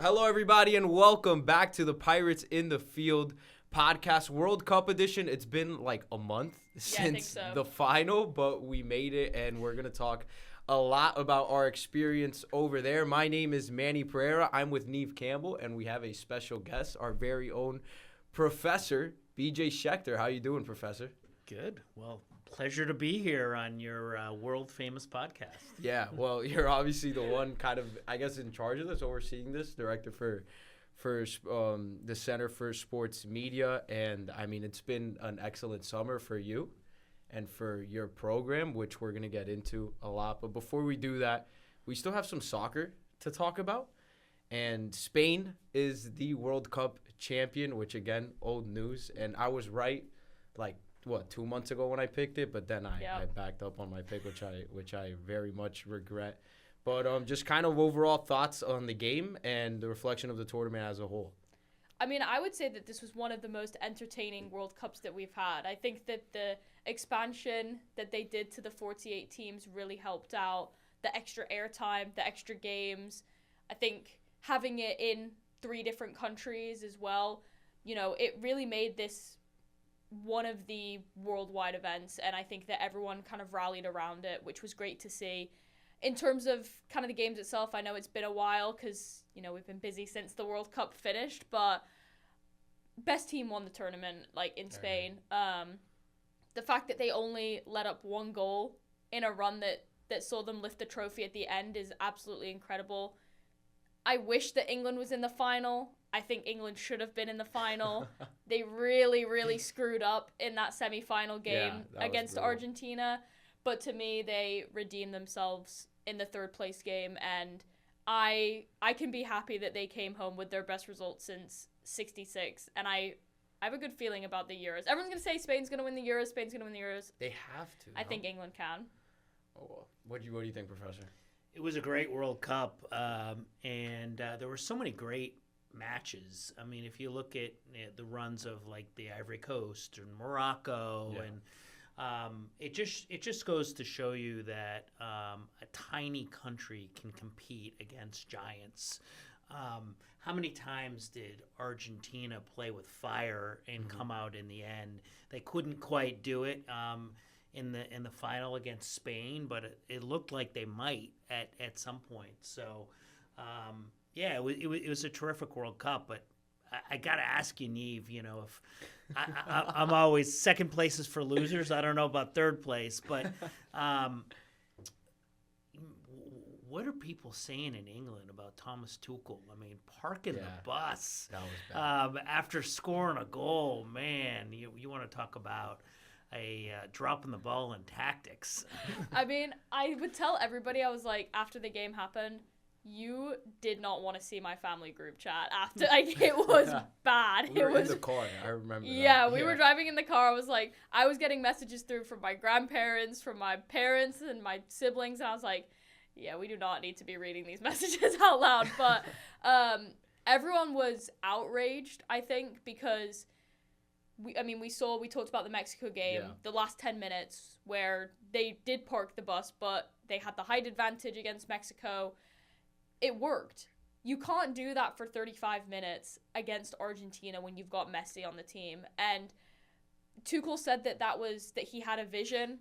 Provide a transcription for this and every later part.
Hello, everybody, and welcome back to the Pirates in the Field podcast, World Cup edition. It's been like a month since the final, but we made it, and we're going to talk a lot about our experience over there. My name is Manny Pereira. I'm with Niamh Campbell, and we have a special guest, our very own Professor BJ Schecter. How you doing, Professor? Good. Well, pleasure to be here on your world-famous podcast. Yeah, well, you're obviously the one kind of, I guess, in charge of this, overseeing this, director for the Center for Sports Media. And, I mean, it's been an excellent summer for you and for your program, which we're going to get into a lot. But before we do that, we still have some soccer to talk about. And Spain is the World Cup champion, which, again, old news. And I was right, 2 months ago when I picked it, but then I backed up on my pick, which I very much regret. But just kind of overall thoughts on the game and the reflection of the tournament as a whole. I mean, I would say that this was one of the most entertaining World Cups that we've had. I think that the expansion that they did to the 48 teams really helped out. The extra airtime, the extra games. I think having it in 3 different countries as well, it really made this one of the worldwide events, and I think that everyone kind of rallied around it, which was great to see. In terms of kind of the games itself, I know it's been a while because, we've been busy since the World Cup finished, but best team won the tournament, in Spain. The fact that they only let up 1 goal in a run that saw them lift the trophy at the end is absolutely incredible. I wish that England was in the final. I think England should have been in the final. They really, really screwed up in that semifinal game against Argentina. But to me, they redeemed themselves in the 3rd place game. And I can be happy that they came home with their best result since '66. And I have a good feeling about the Euros. Everyone's going to say Spain's going to win the Euros. Spain's going to win the Euros. They have to. I think England can. Oh, well. What do you think, Professor? It was a great World Cup, and there were so many great matches. I mean, if you look at the runs of the Ivory Coast and Morocco, and it just goes to show you that a tiny country can compete against giants. How many times did Argentina play with fire and come out in the end? They couldn't quite do it in the final against Spain, but it looked like they might at some point. So, it was a terrific World Cup. But I got to ask you, Niamh, if I'm always second place is for losers. I don't know about 3rd place, but what are people saying in England about Thomas Tuchel? I mean, parking the bus that was bad. After scoring a goal, man. You want to talk about a dropping the ball in tactics. I mean, I would tell everybody, I was like, after the game happened, you did not want to see my family group chat after. It was bad. We were in the car. I remember that. Yeah, we were driving in the car. I was getting messages through from my grandparents, from my parents, and my siblings, and I was like, yeah, we do not need to be reading these messages out loud. But everyone was outraged, I think, because we talked about the Mexico game, the last 10 minutes where they did park the bus, but they had the height advantage against Mexico. It worked. You can't do that for 35 minutes against Argentina when you've got Messi on the team. And Tuchel said that he had a vision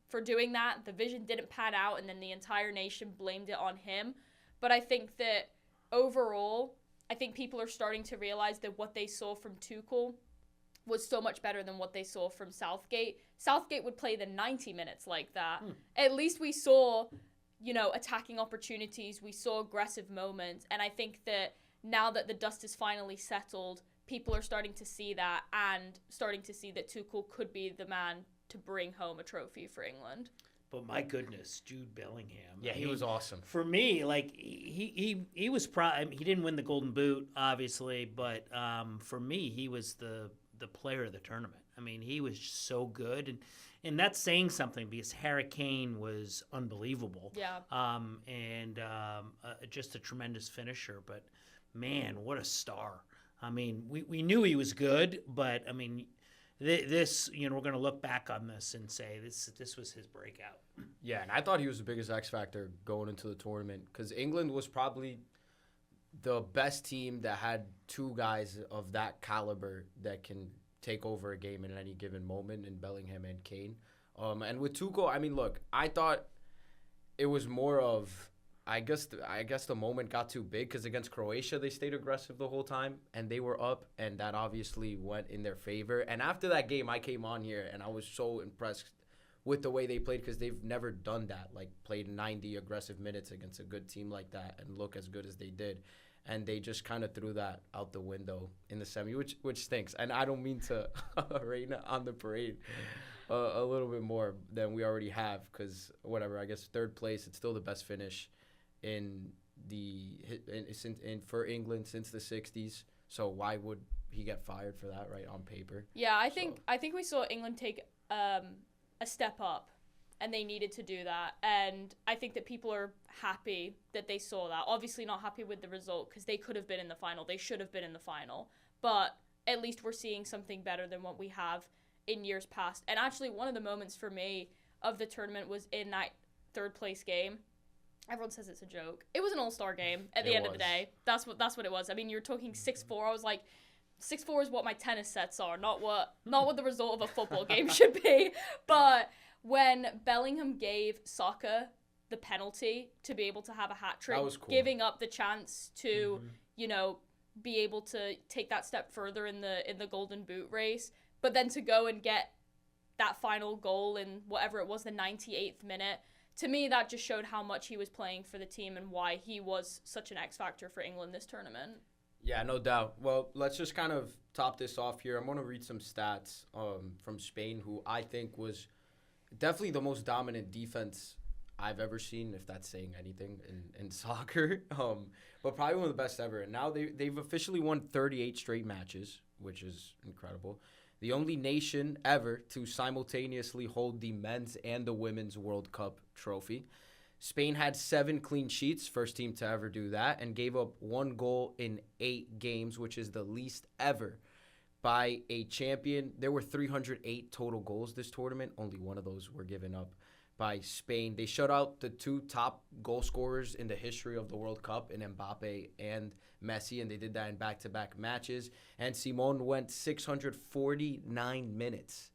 for doing that. The vision didn't pan out, and then the entire nation blamed it on him. But I think that overall, I think people are starting to realize that what they saw from Tuchel was so much better than what they saw from Southgate. Southgate would play the 90 minutes like that. At least we saw, attacking opportunities. We saw aggressive moments. And I think that now that the dust is finally settled, people are starting to see that and starting to see that Tuchel could be the man to bring home a trophy for England. But my goodness, Jude Bellingham. Yeah, he was awesome. For me, he was he didn't win the Golden Boot, obviously, but for me, he was the player of the tournament. I mean, he was so good, and that's saying something because Harry Kane was unbelievable. Yeah. Just a tremendous finisher. But man, what a star! I mean, we knew he was good, but I mean, this, we're going to look back on this and say this was his breakout. Yeah, and I thought he was the biggest X factor going into the tournament because England was probably the best team that had two guys of that caliber that can take over a game in any given moment in Bellingham and Kane. And with Tuchel, I mean, look, I thought it was more of, I guess the moment got too big because against Croatia, they stayed aggressive the whole time, and they were up, and that obviously went in their favor. And after that game, I came on here, and I was so impressed with the way they played because they've never done that, like played 90 aggressive minutes against a good team like that and look as good as they did. And they just kind of threw that out the window in the semi, which stinks. And I don't mean to rain on the parade a little bit more than we already have because, whatever, I guess third place, it's still the best finish for England since the 60s. So why would he get fired for that, right, on paper? Yeah, I think we saw England take a step up, and they needed to do that. And I think that people are happy that they saw that. Obviously not happy with the result because they could have been in the final. They should have been in the final. But at least we're seeing something better than what we have in years past. And actually one of the moments for me of the tournament was in that third place game. Everyone says it's a joke. It was an all-star game at the end of the day. That's what it was. I mean, you're talking 6-4. I was like, 6-4 is what my tennis sets are, not what the result of a football game should be. But when Bellingham gave Saka the penalty to be able to have a hat trick, that was cool. Giving up the chance to, be able to take that step further in the Golden Boot race, but then to go and get that final goal in whatever it was, the 98th minute. To me, that just showed how much he was playing for the team and why he was such an X factor for England this tournament. Yeah, no doubt. Well, let's just kind of top this off here. I'm going to read some stats from Spain, who I think was definitely the most dominant defense I've ever seen, if that's saying anything in soccer. But probably one of the best ever. And now they've officially won 38 straight matches, which is incredible. The only nation ever to simultaneously hold the men's and the women's World Cup trophy. Spain had 7 clean sheets, first team to ever do that, and gave up 1 goal in 8 games, which is the least ever by a champion. There were 308 total goals this tournament. Only one of those were given up by Spain. They shut out the 2 top goal scorers in the history of the World Cup in Mbappe and Messi, and they did that in back-to-back matches. And Simone went 649 minutes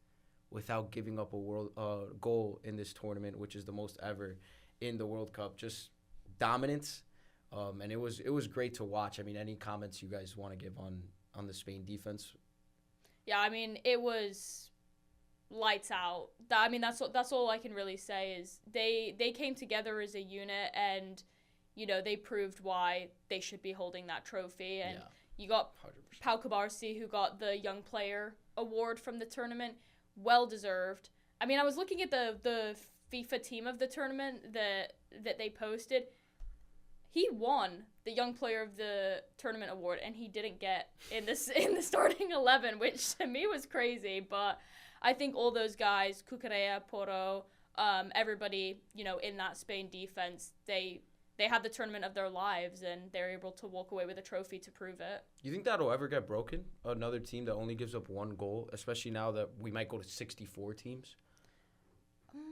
without giving up a goal in this tournament, which is the most ever in the World Cup. Just dominance, and it was great to watch. I mean, any comments you guys want to give on the Spain defense? Yeah, I mean, it was lights out. I mean, that's all I can really say is they came together as a unit, and they proved why they should be holding that trophy. And you got 100%. Pau Cubarsí, who got the Young Player Award from the tournament, well deserved. I mean, I was looking at the FIFA team of the tournament that they posted. He won the Young Player of the Tournament award, and he didn't get in the starting 11, which to me was crazy. But I think all those guys, Cucurella, Porro, everybody, in that Spain defense, they had the tournament of their lives, and they're able to walk away with a trophy to prove it. You think that'll ever get broken? Another team that only gives up 1 goal, especially now that we might go to 64 teams?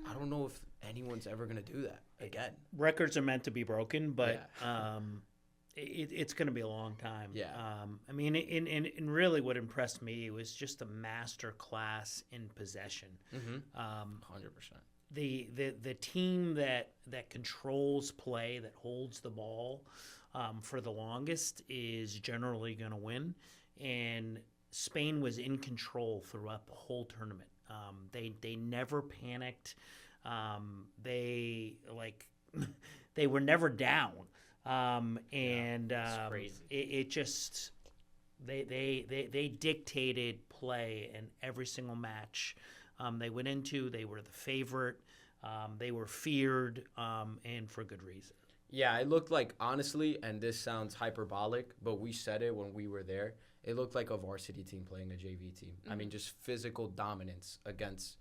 I don't know if anyone's ever going to do that again. Records are meant to be broken, but it's going to be a long time. Yeah. I mean, and really what impressed me was just a master class in possession. 100%. The team that controls play, that holds the ball for the longest is generally going to win. And Spain was in control throughout the whole tournament. They never panicked. They were never down. It's crazy. It just they dictated play in every single match they went into. They were the favorite. They were feared, and for good reason. Yeah, it looked like, honestly, and this sounds hyperbolic, but we said it when we were there, it looked like a varsity team playing a JV team. I mean, just physical dominance against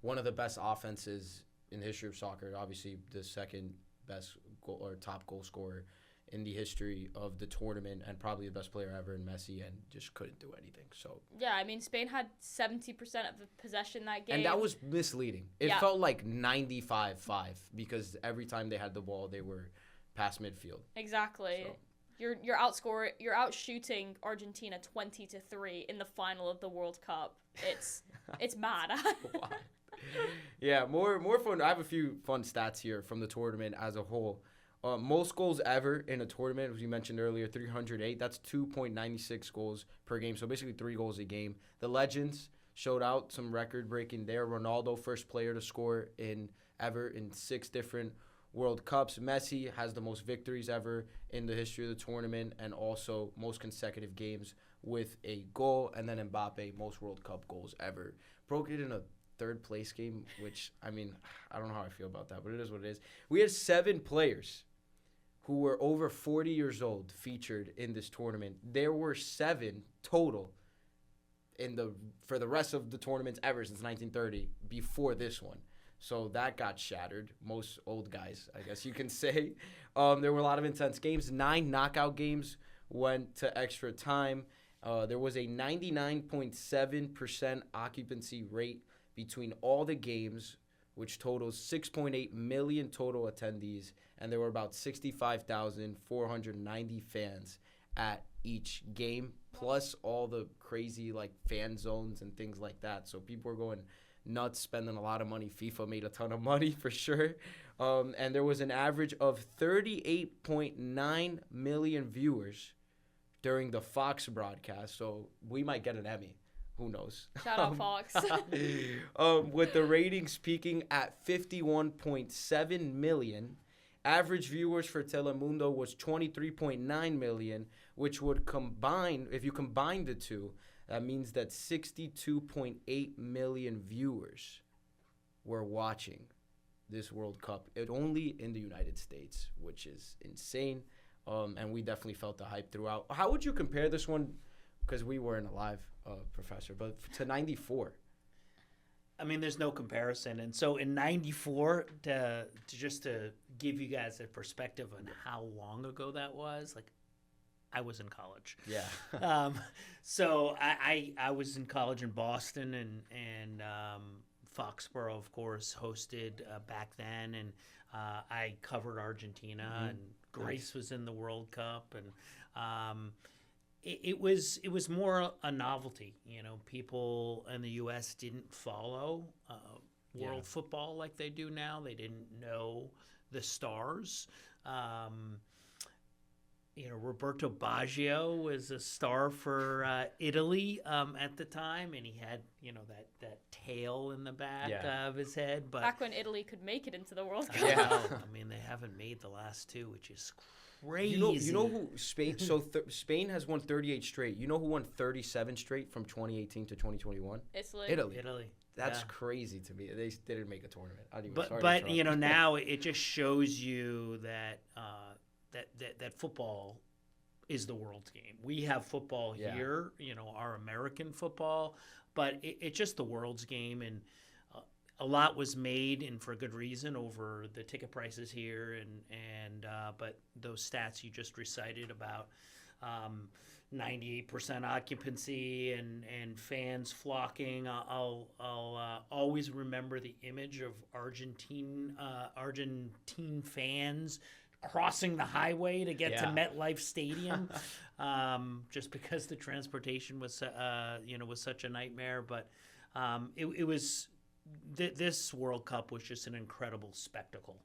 one of the best offenses in the history of soccer, obviously the second best goal or top goal scorer in the history of the tournament, and probably the best player ever in Messi, and just couldn't do anything. So yeah, I mean, Spain had 70% of the possession that game. And that was misleading. It felt like 95-5 because every time they had the ball, they were past midfield. Exactly. So. You're outshooting Argentina 20-3 in the final of the World Cup. It's mad. Wow. Yeah, more fun. I have a few fun stats here from the tournament as a whole. Most goals ever in a tournament, as you mentioned earlier, 308. That's 2.96 goals per game, so basically 3 goals a game. The legends showed out some record-breaking there. Ronaldo, first player to score ever in 6 different World Cups. Messi has the most victories ever in the history of the tournament, and also most consecutive games with a goal. And then Mbappe, most World Cup goals ever. Broke it in a third-place game, which, I mean, I don't know how I feel about that, but it is what it is. We had 7 players who were over 40 years old featured in this tournament. There were 7 total for the rest of the tournaments ever since 1930 before this one. So that got shattered. Most old guys, I guess you can say. There were a lot of intense games. 9 knockout games went to extra time. There was a 99.7% occupancy rate between all the games, which totals 6.8 million total attendees, and there were about 65,490 fans at each game, plus all the crazy fan zones and things like that. So people were going nuts, spending a lot of money. FIFA made a ton of money for sure. And there was an average of 38.9 million viewers during the Fox broadcast. So we might get an Emmy. Who knows? Shout out Fox. With the ratings peaking at 51.7 million. Average viewers for Telemundo was 23.9 million, which would combine, if you combine the two, that means that 62.8 million viewers were watching this World Cup. It only in the United States, which is insane. And we definitely felt the hype throughout. How would you compare this one? Because we weren't alive, Professor, but to 94. I mean, there's no comparison. And so in 94, to give you guys a perspective on how long ago that was, I was in college. Yeah. So I was in college in Boston, and Foxborough, of course, hosted back then, and I covered Argentina, and Greece was in the World Cup, and it was more a novelty. People in the U.S. didn't follow world football like they do now. They didn't know the stars. Roberto Baggio was a star for Italy at the time, and he had that tail in the back of his head. But back when Italy could make it into the World Cup. Yeah, I mean, they haven't made the last 2, which is crazy. You know who Spain? So Spain has won 38 straight. You know who won 37 straight from 2018 to 2021? Italy. That's crazy to me. They didn't make a tournament. But now it just shows you that that football is the world's game. We have football here, our American football, but it's just the world's game, and a lot was made, and for good reason, over the ticket prices here, and but those stats you just recited about 98% occupancy and fans flocking. I'll always remember the image of Argentine fans crossing the highway to get to MetLife Stadium, just because the transportation was such a nightmare. But it was this World Cup was just an incredible spectacle,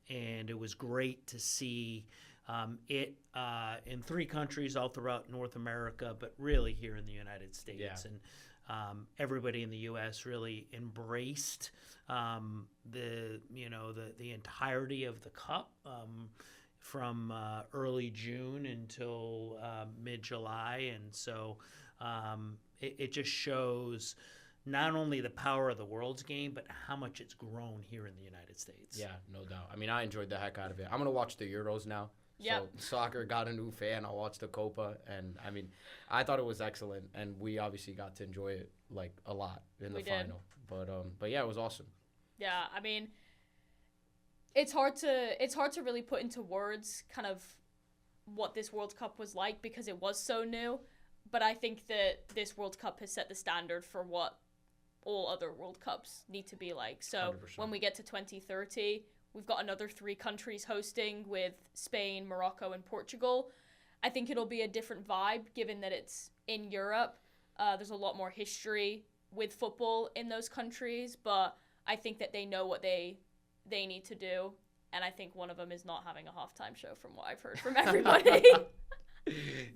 and it was great to see it in 3 countries all throughout North America, but really here in the United States. And everybody in the U.S. really embraced the entirety of the Cup from early June until mid-July, and so it just shows not only the power of the world's game, but how much it's grown here in the United States. Yeah, no doubt. I mean, I enjoyed the heck out of it. I'm gonna watch the Euros now. Yeah. So soccer got a new fan. I'll watch the Copa, and I mean, I thought it was excellent, and we obviously got to enjoy it a lot in the final. But yeah, it was awesome. Yeah, I mean, it's hard to really put into words kind of what this World Cup was like because it was so new. But I think that this World Cup has set the standard for what all other World Cups need to be like. So 100%. when we get to 2030, We've got another 3 countries hosting with Spain, Morocco, and Portugal. I think it'll be a different vibe given that it's in Europe. There's a lot more history with football in those countries, but I think that they know what they need to do. And I think one of them is not having a halftime show from what I've heard from everybody.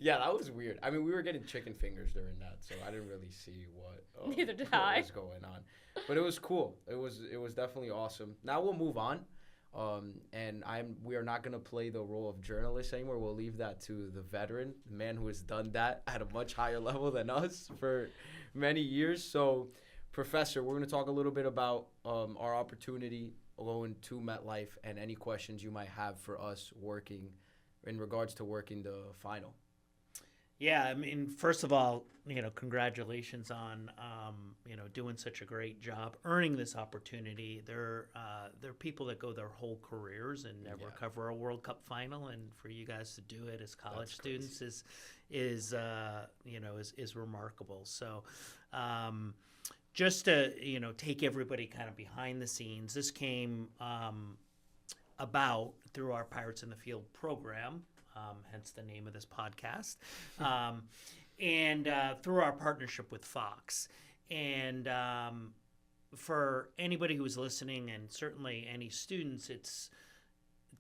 Yeah, that was weird. I mean, we were getting chicken fingers during that, so I didn't really see what, Neither did what I. was going on. But it was cool. It was definitely awesome. Now we'll move on. And we are not going to play the role of journalist anymore. We'll leave that to the veteran, the man who has done that at a much higher level than us for many years. So, Professor, we're going to talk a little bit about our opportunity going to MetLife and any questions you might have for us working in regards to working the final. Yeah, I mean, first of all, congratulations on, doing such a great job, earning this opportunity. There are people that go their whole careers and never cover a World Cup final, and for you guys to do it as college students is remarkable. So, just to take everybody kind of behind the scenes, this came about through our Pirates in the Field program. Hence the name of this podcast, and through our partnership with Fox. And for anybody who is listening, and certainly any students, it's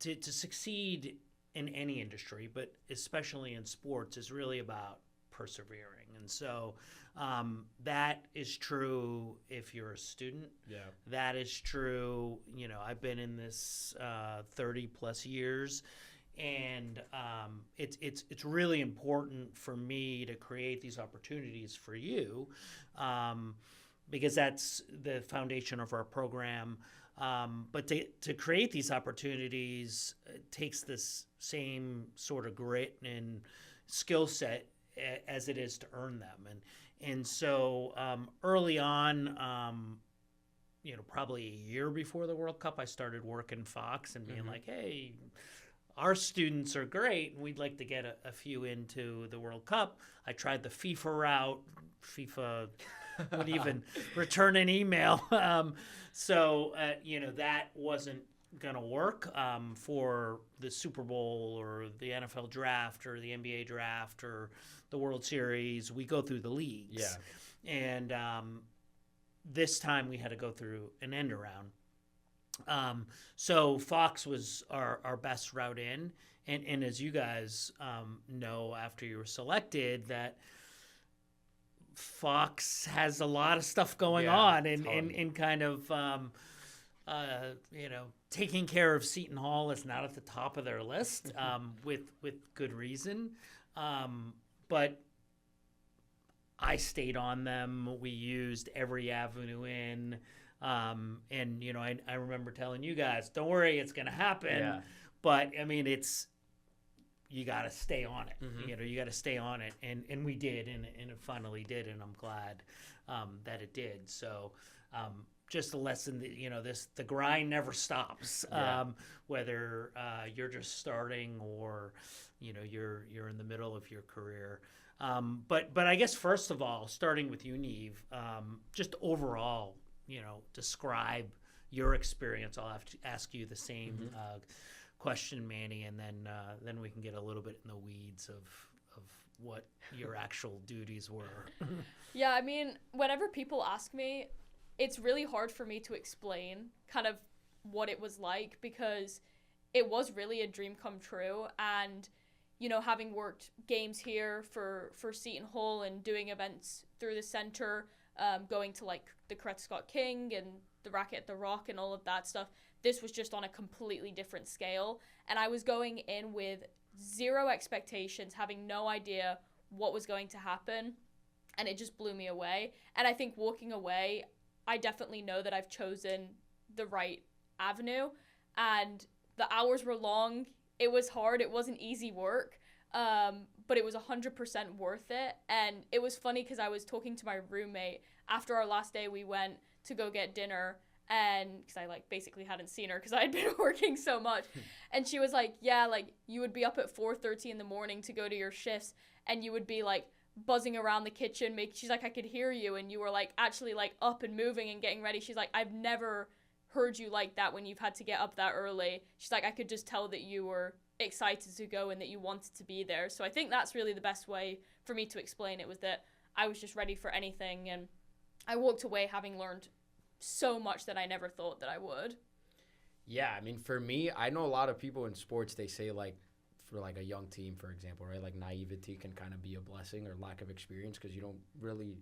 to succeed in any industry, but especially in sports, is really about persevering. And so that is true if you're a student. Yeah. That is true. I've been in this 30 plus years. And it's really important for me to create these opportunities for you, because that's the foundation of our program. But to create these opportunities takes this same sort of grit and skill set as it is to earn them. And so early on, probably a year before the World Cup, I started working Fox and being like, hey, our students are great, and we'd like to get a few into the World Cup. I tried the FIFA route. FIFA wouldn't even return an email. So that wasn't going to work for the Super Bowl or the NFL draft or the NBA draft or the World Series. We go through the leagues. Yeah. And this time we had to go through an end around. So Fox was our best route in. And as you guys know, after you were selected, that Fox has a lot of stuff going on and kind of, taking care of Seton Hall is not at the top of their list with good reason. But I stayed on them. We used every avenue in. And I remember telling you guys, don't worry, it's going to happen. Yeah. But I mean, you got to stay on it. Mm-hmm. You got to stay on it. And we did, and it finally did. And I'm glad, that it did. So, just a lesson that, the grind never stops. Yeah. Whether, you're just starting or, you're in the middle of your career. But I guess first of all, starting with you, Niamh, just overall, describe your experience. I'll have to ask you the same question, Manny, and then we can get a little bit in the weeds of what your actual duties were. Yeah, I mean, whenever people ask me, it's really hard for me to explain kind of what it was like, because it was really a dream come true. And having worked games here for Seton Hall and doing events through the center, going to like the Coretta Scott King and the Racket at the Rock and all of that stuff, this was just on a completely different scale. And I was going in with zero expectations, having no idea what was going to happen. And it just blew me away. And I think walking away, I definitely know that I've chosen the right avenue. And the hours were long. It was hard. It wasn't easy work. But it was 100% worth it. And it was funny because I was talking to my roommate after our last day. We went to go get dinner, and because I basically hadn't seen her because I had been working so much. And she was like, yeah, you would be up at 4:30 in the morning to go to your shifts, and you would be buzzing around the kitchen. She's like, I could hear you, and you were actually up and moving and getting ready. She's like, I've never heard you like that when you've had to get up that early. She's like, I could just tell that you were excited to go and that you wanted to be there. So I think that's really the best way for me to explain it, was that I was just ready for anything, and I walked away having learned so much that I never thought that I would. Yeah, I mean, for me, I know a lot of people in sports, they say, like, for, like, a young team, for example, right? Like, naivety can kind of be a blessing, or lack of experience, because you don't really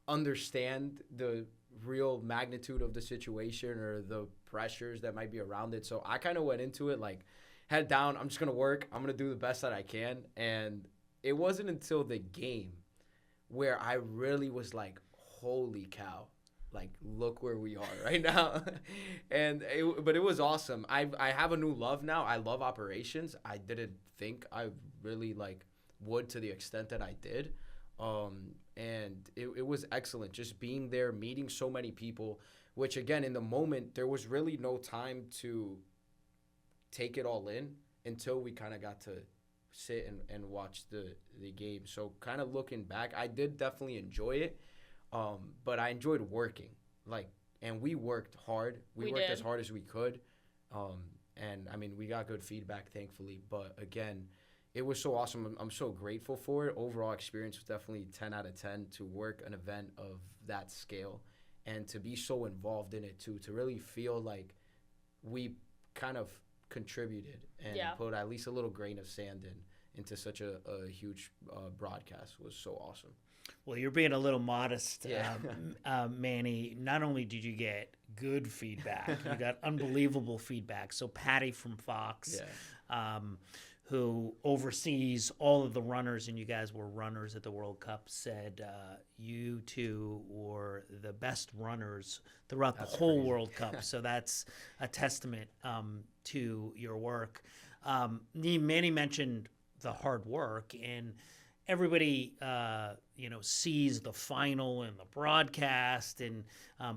understand the real magnitude of the situation or the pressures that might be around it. So I kind of went into it, like, head down, I'm just going to work. I'm going to do the best that I can. And it wasn't until the game where I really was like, holy cow. Like, look where we are right now. But it was awesome. I have a new love now. I love operations. I didn't think I really, like, would to the extent that I did. And it was excellent just being there, meeting so many people, which, again, in the moment, there was really no time to take it all in until we kind of got to sit and watch the game. So kind of looking back, I did definitely enjoy it. But I enjoyed working, like, and we worked hard. We worked as hard as we could. And I mean, we got good feedback, thankfully. But again, it was so awesome. I'm so grateful for it. Overall experience was definitely 10 out of 10 to work an event of that scale and to be so involved in it too, to really feel like we kind of contributed and put at least a little grain of sand into such a huge broadcast was so awesome. Well, you're being a little modest, Manny. Not only did you get good feedback, you got unbelievable feedback. So Patty from Fox, who oversees all of the runners, and you guys were runners at the World Cup, said you two were the best runners throughout the whole crazy. World Cup. So that's a testament to your work. Manny mentioned the hard work, and everybody, sees the final and the broadcast, and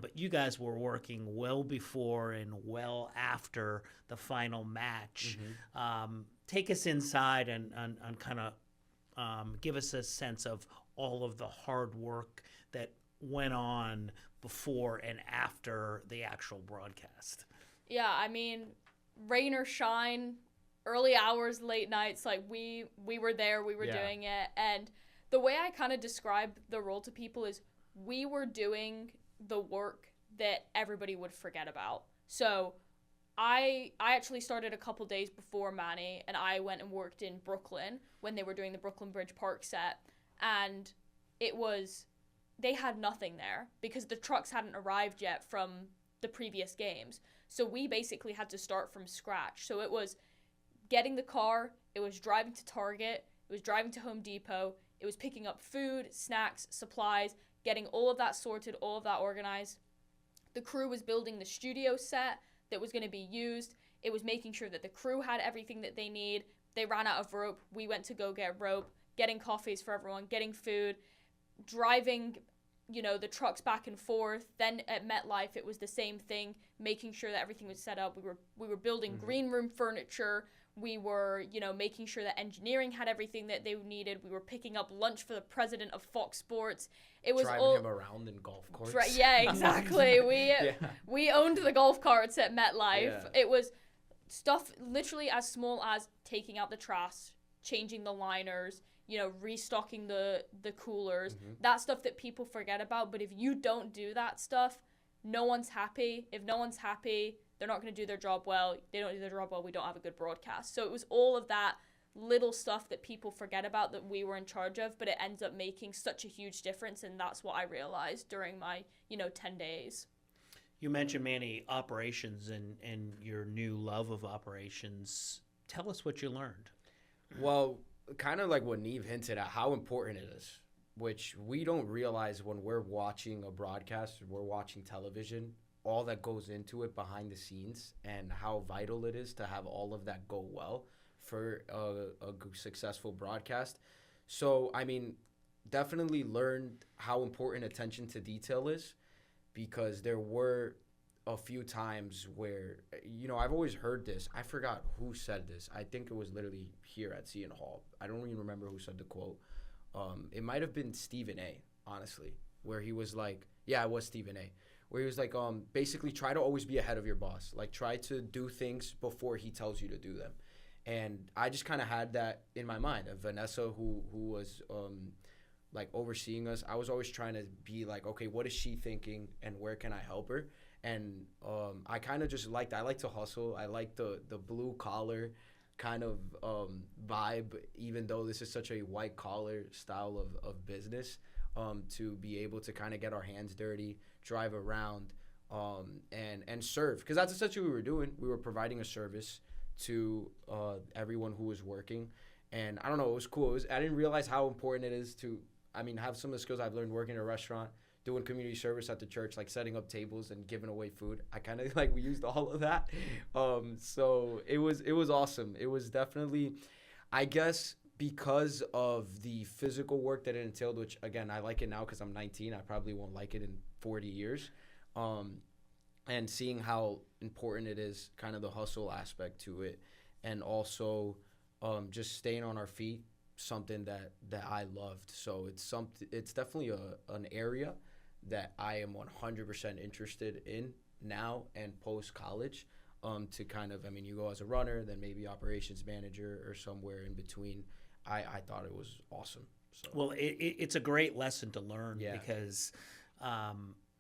but you guys were working well before and well after the final match. Mm-hmm. Take us inside and kind of give us a sense of all of the hard work that went on before and after the actual broadcast. Yeah, I mean, rain or shine, early hours, late nights, like we were there, we were doing it. And the way I kind of describe the role to people is we were doing the work that everybody would forget about. So I actually started a couple days before Manny, and I went and worked in Brooklyn when they were doing the Brooklyn Bridge Park set. And they had nothing there because the trucks hadn't arrived yet from the previous games. So we basically had to start from scratch. So it was getting the car, it was driving to Target, it was driving to Home Depot, it was picking up food, snacks, supplies, getting all of that sorted, all of that organized. The crew was building the studio set that was going to be used. It was making sure that the crew had everything that they need. They ran out of rope. We went to go get rope, getting coffees for everyone, getting food, driving, the trucks back and forth. Then at MetLife, it was the same thing, making sure that everything was set up. We were building green room furniture. We were, making sure that engineering had everything that they needed. We were picking up lunch for the president of Fox Sports. It was driving him around in golf carts. Yeah, exactly. We owned the golf carts at MetLife. Yeah. It was stuff literally as small as taking out the trash, changing the liners, restocking the coolers. Mm-hmm. That stuff that people forget about. But if you don't do that stuff, no one's happy. If no one's happy, they're not going to do their job well. They don't do their job well, we don't have a good broadcast. So it was all of that little stuff that people forget about that we were in charge of, but it ends up making such a huge difference, and that's what I realized during my, 10 days. You mentioned, Manny, operations and your new love of operations. Tell us what you learned. Well, kind of like what Niamh hinted at, how important it is, which we don't realize when we're watching a broadcast, we're watching television, all that goes into it behind the scenes and how vital it is to have all of that go well for a successful broadcast. So, I mean, definitely learned how important attention to detail is, because there were a few times where, I've always heard this. I forgot who said this. I think it was literally here at Seton Hall. I don't even remember who said the quote. It might have been Stephen A., honestly, where he was like, yeah, it was Stephen A., where he was like, basically try to always be ahead of your boss. Like, try to do things before he tells you to do them. And I just kind of had that in my mind. Vanessa, who was like overseeing us, I was always trying to be like, okay, what is she thinking and where can I help her? And I kind of just I like to hustle. I like the blue collar kind of vibe, even though this is such a white collar style of business, to be able to kind of get our hands dirty, drive around, and serve. Because that's essentially what we were doing. We were providing a service to everyone who was working. And I don't know, it was cool. I didn't realize how important it is to, have some of the skills I've learned working in a restaurant, doing community service at the church, like setting up tables and giving away food. I kind of we used all of that. So it was awesome. It was definitely, I guess, because of the physical work that it entailed, which again, I like it now because I'm 19. I probably won't like it in 40 years. And seeing how important it is, kind of the hustle aspect to it, and also just staying on our feet, something that I loved. So it's definitely an area that I am 100% interested in now and post-college, to kind of, you go as a runner, then maybe operations manager or somewhere in between. I thought it was awesome. So. Well, it's a great lesson to learn, because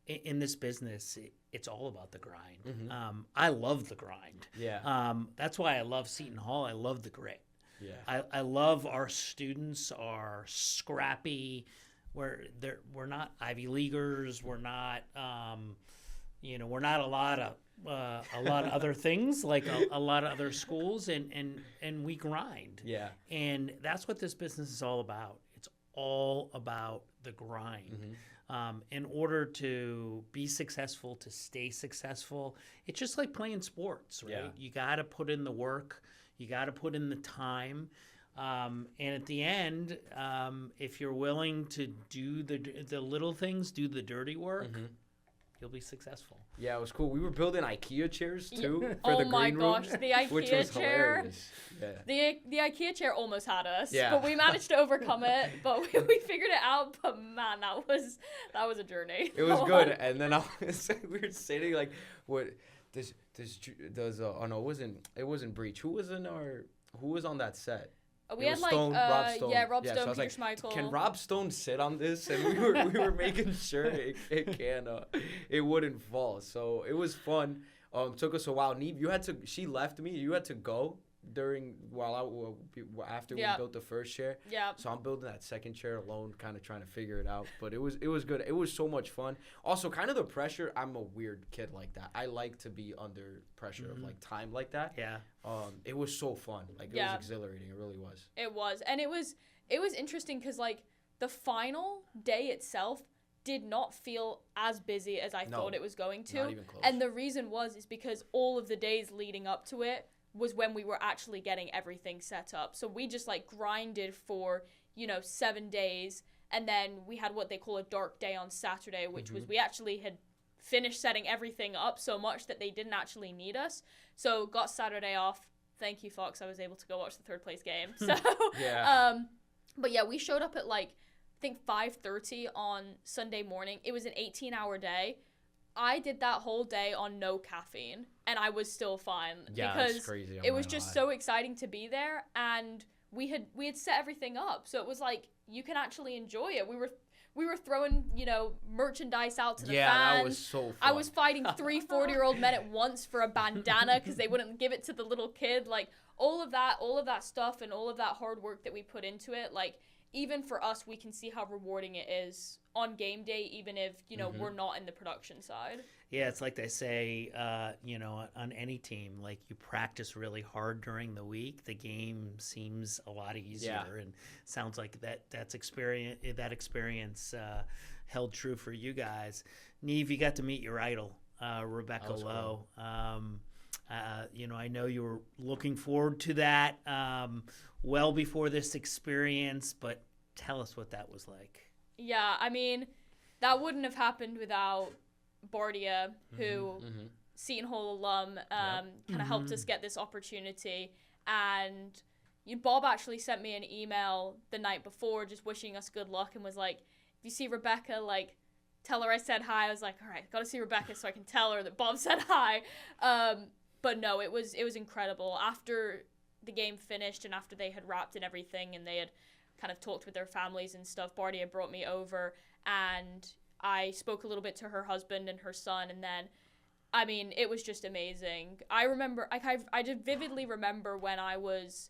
in this business, it's all about the grind. Mm-hmm. I love the grind. Yeah. That's why I love Seton Hall. I love the grit. Yeah. I love our students are scrappy. We're not Ivy Leaguers. We're not we're not a lot of other things like a lot of other schools, and we grind. Yeah. And that's what this business is all about. It's all about the grind. Mm-hmm. In order to be successful, to stay successful, it's just like playing sports, right? Yeah. You got to put in the work. You got to put in the time. And at the end, if you're willing to do the little things, do the dirty work, Mm-hmm. you'll be successful. Yeah, it was cool. We were building IKEA chairs too for oh the my green gosh, room, the IKEA which was chair. hilarious. Yeah. The IKEA chair almost had us, Yeah. but we managed to overcome it. But we figured it out. But man, that was a journey. It was good. And then we were sitting like, what? Does oh no, it wasn't Breach. Who was on that set? We It had was like Stone, Rob Stone. Rob so Stone, I was Peter like, Schmeichel. can Rob Stone sit on this? And we were making sure it wouldn't fall. So it was fun. Took us a while. Niamh, she left me. You had to go after we built the first chair. Yeah. So I'm building that second chair alone, kind of trying to figure it out. But it was good. It was so much fun. Also, kind of the pressure. I'm a weird kid like that. I like to be under pressure of like time like that. Yeah. It was so fun. Like it was exhilarating. It really was. It was, and it was interesting because like the final day itself did not feel as busy as I thought it was going to. Not even close. And the reason is because all of the days leading up to it was when we were actually getting everything set up. So we just like grinded for, 7 days. And then we had what they call a dark day on Saturday, which was we actually had finished setting everything up so much that they didn't actually need us. So got Saturday off. Thank you, Fox. I was able to go watch the third place game. So, Yeah. But yeah, we showed up at like, I think 5:30 on Sunday morning. It was an 18-hour day. I did that whole day on no caffeine, and I was still fine. Yeah, because that's crazy. it was just so exciting to be there, and we had set everything up, so it was like you can actually enjoy it. We were throwing merchandise out to the fans. Yeah, that was so fun. I was fighting 3 40-year-old men at once for a bandana because they wouldn't give it to the little kid. Like all of that stuff and all of that hard work that we put into it. Like even for us, we can see how rewarding it is on game day, even if we're not in the production side. Yeah, it's like they say, on any team, like you practice really hard during the week, the game seems a lot easier, and sounds like that experience held true for you guys. Niamh, you got to meet your idol, Rebecca Lowe. Cool. I know you were looking forward to that well before this experience, but tell us what that was like. Yeah, I mean, that wouldn't have happened without Bardia, who Seton Hall alum, kind of helped us get this opportunity. And Bob actually sent me an email the night before just wishing us good luck and was like, if you see Rebecca, like, tell her I said hi. I was like, all right, got to see Rebecca so I can tell her that Bob said hi. But no, it was incredible. After the game finished and after they had wrapped and everything and they had kind of talked with their families and stuff, Bardia brought me over and I spoke a little bit to her husband and her son, and then, I mean, it was just amazing. I remember, I just vividly remember when I was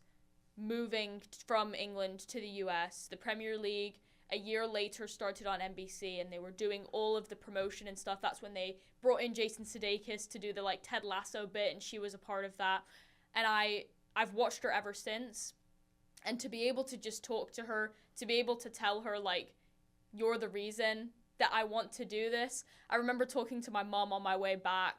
moving from England to the US, the Premier League a year later started on NBC and they were doing all of the promotion and stuff. That's when they brought in Jason Sudeikis to do the like Ted Lasso bit, and she was a part of that. And I've watched her ever since. And to be able to just talk to her, to be able to tell her like, you're the reason that I want to do this. I remember talking to my mom on my way back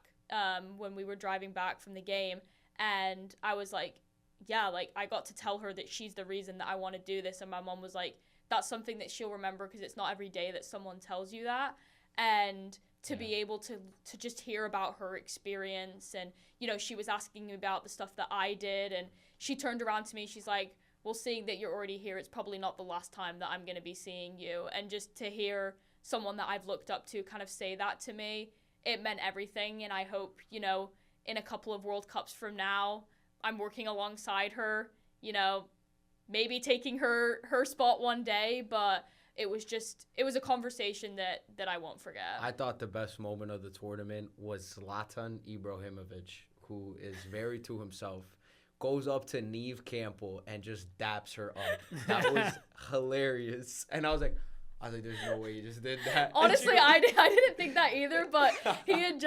when we were driving back from the game, and I was like, yeah, like I got to tell her that she's the reason that I want to do this. And my mom was like, that's something that she'll remember because it's not every day that someone tells you that. And to be able to just hear about her experience, and, you know, she was asking me about the stuff that I did, and she turned around to me, she's like, well, seeing that you're already here, it's probably not the last time that I'm going to be seeing you. And just to hear someone that I've looked up to kind of say that to me, it meant everything. And I hope, you know, in a couple of World Cups from now, I'm working alongside her, you know, maybe taking her spot one day, but it was a conversation that I won't forget. I thought the best moment of the tournament was Zlatan Ibrahimovic, who is very to himself, goes up to Niamh Campbell and just daps her up. That was hilarious. And I was like, there's no way you just did that. Honestly, I didn't think that either, but he had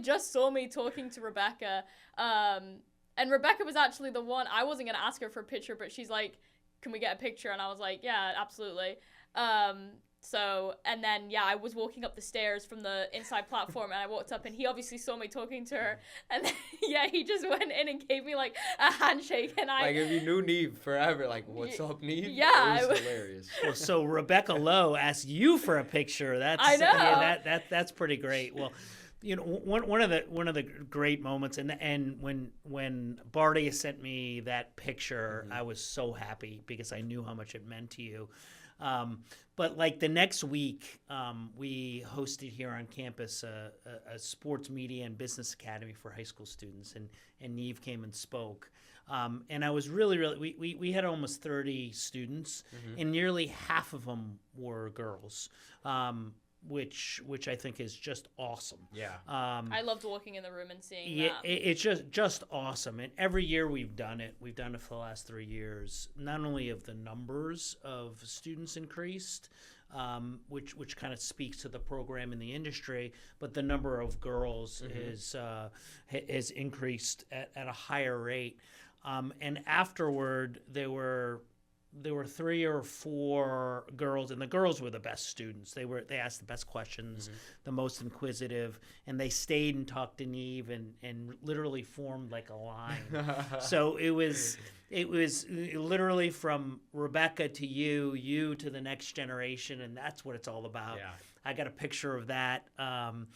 just saw me talking to Rebecca. And Rebecca was actually the one, I wasn't going to ask her for a picture, but she's like, can we get a picture? And I was like, yeah, absolutely. And then, I was walking up the stairs from the inside platform, and I walked up, and he obviously saw me talking to her. And then, he just went in and gave me, like, a handshake. And like, if you knew Niamh forever, like, what's up, Niamh? Yeah. It was hilarious. Well, so Rebecca Lowe asked you for a picture. I know. Yeah, that's pretty great. Well, you know, one of the great moments, and when Bardia sent me that picture, I was so happy because I knew how much it meant to you. But like the next week, we hosted here on campus a sports media and business academy for high school students, and Niamh came and spoke. And I was really, we had almost 30 students, and nearly half of them were girls. Which I think is just awesome. Yeah. I loved walking in the room and seeing that. It's just awesome. And every year we've done it. We've done it for the last 3 years. Not only have the numbers of students increased, which kind of speaks to the program in the industry, but the number of girls has increased at a higher rate. And afterward, there were 3 or 4 girls, and the girls were the best students. They asked the best questions, the most inquisitive, and they stayed and talked to Niamh and literally formed like a line. So it was literally from Rebecca to you to the next generation, and that's what it's all about. Yeah. I got a picture of that, and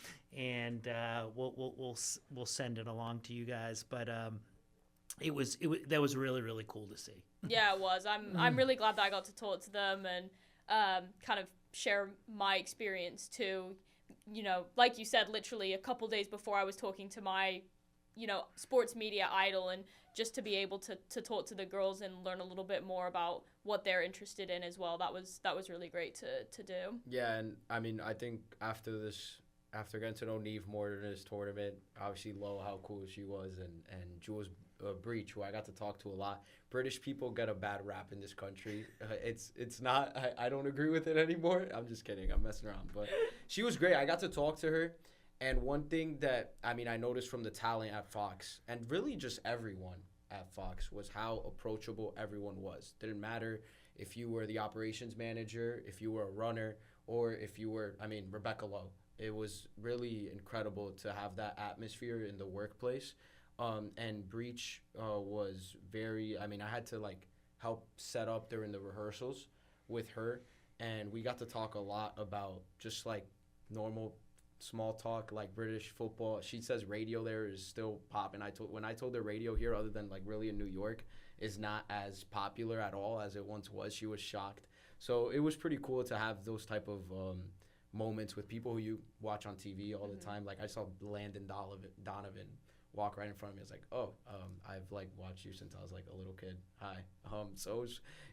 we'll send it along to you guys. But that was really, really cool to see. Yeah, it was. I'm really glad that I got to talk to them and kind of share my experience too. You know, like you said, literally a couple days before I was talking to my, sports media idol, and just to be able to talk to the girls and learn a little bit more about what they're interested in as well. That was really great to do. Yeah, and I mean, I think after getting to know Niamh more in this tournament, obviously how cool she was, and Jules Breach, who I got to talk to a lot. British people get a bad rap in this country. It's not. I don't agree with it anymore. I'm just kidding. I'm messing around. But she was great. I got to talk to her, and one thing that I noticed from the talent at Fox, and really just everyone at Fox, was how approachable everyone was. Didn't matter if you were the operations manager, if you were a runner, or if you were, Rebecca Lowe. It was really incredible to have that atmosphere in the workplace. And Breach was very, I had to help set up during the rehearsals with her, and we got to talk a lot about just normal small talk, like British football. She says radio there is still popping. When I told her radio here, other than really in New York, is not as popular at all as it once was, she was shocked. So it was pretty cool to have those type of moments with people who you watch on TV all the time. Like I saw Landon Donovan walk right in front of me. I was like, oh, I've like watched you since I was like a little kid. Hi. So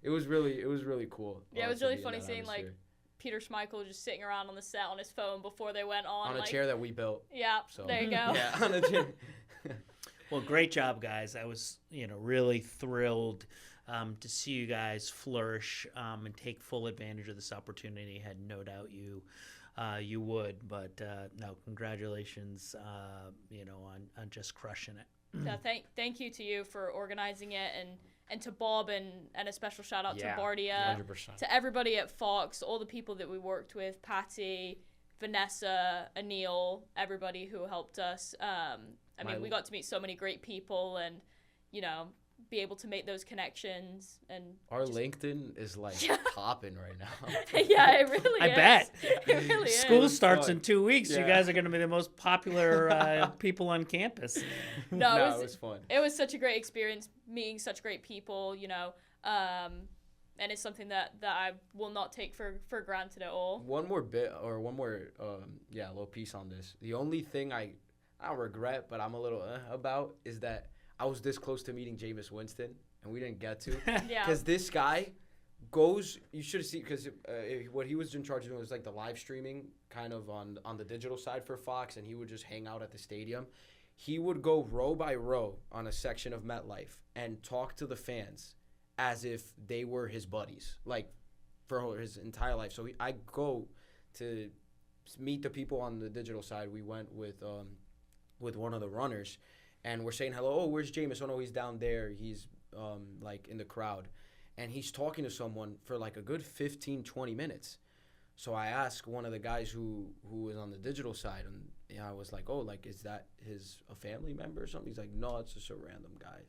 it was really cool. Yeah, it was to really be in funny that seeing like atmosphere. Peter Schmeichel just sitting around on the set on his phone before they went on. On a like, chair that we built. Yeah, So there you go. Yeah, on a chair. Well, great job, guys. I was, really thrilled to see you guys flourish and take full advantage of this opportunity. I had no doubt you would, but no, congratulations, on just crushing it. Yeah, thank you to you for organizing it, and to Bob, and a special shout out to Bardia, 100%. to everybody at Fox, all the people that we worked with, Patty, Vanessa, Anil, everybody who helped us. I mean, we got to meet so many great people, and be able to make those connections. And Our LinkedIn is like popping right now. yeah, it really I is. bet. It really School is. starts fun. in 2 weeks. You Yeah. guys are going to be the most popular people on campus. No, It was fun. It was such a great experience meeting such great people, and it's something that I will not take for granted at all. One more little piece on this. The only thing I don't regret, but I'm a little about, is that I was this close to meeting Jameis Winston, and we didn't get to. Yeah. Because this guy goes, you should have seen, because what he was in charge of doing was like the live streaming kind of on the digital side for Fox, and he would just hang out at the stadium. He would go row by row on a section of MetLife and talk to the fans as if they were his buddies, like for his entire life. So I go to meet the people on the digital side. We went with one of the runners, and we're saying hello. Oh, where's Jameis? Oh no, he's down there. He's like in the crowd, and he's talking to someone for like a good 15, 20 minutes. So I asked one of the guys who was on the digital side, and I was like, oh, like, is that a family member or something? He's like, no, it's just a random guy.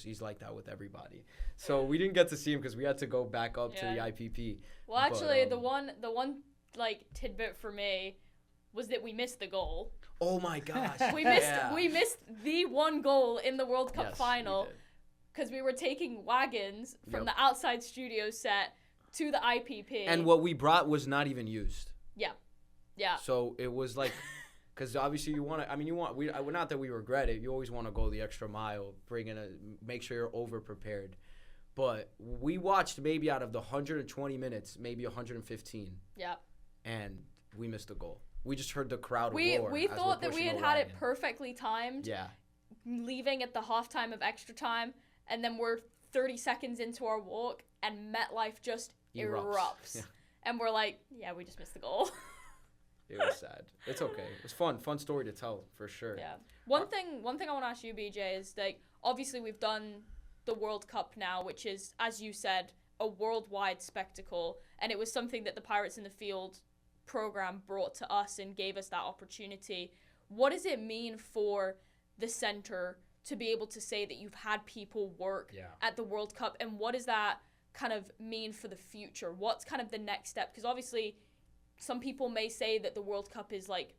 He's like that with everybody. So we didn't get to see him because we had to go back up to the IPP. Well, actually, the one like tidbit for me was that we missed the goal. Oh my gosh. We missed the one goal in the World Cup final because we were taking wagons from the outside studio set to the IPP. And what we brought was not even used. Yeah. So it was like, because obviously not that we regret it. You always want to go the extra mile, make sure you're over prepared. But we watched maybe out of the 120 minutes, maybe 115. Yeah. And we missed a goal. We just heard the crowd We roar. thought that we had it perfectly timed. Yeah. Leaving at the halftime of extra time, and then we're 30 seconds into our walk, and MetLife just erupts. Yeah. And we're like, yeah, we just missed the goal. It was sad. It's okay. It was fun story to tell for sure. Yeah. One thing I want to ask you, BJ, is like, obviously we've done the World Cup now, which is, as you said, a worldwide spectacle, and it was something that the Pirates in the Field program brought to us and gave us that opportunity. What does it mean for the center to be able to say that you've had people work at the World Cup, and what does that kind of mean for the future? What's kind of the next step? Because obviously some people may say that the World Cup is like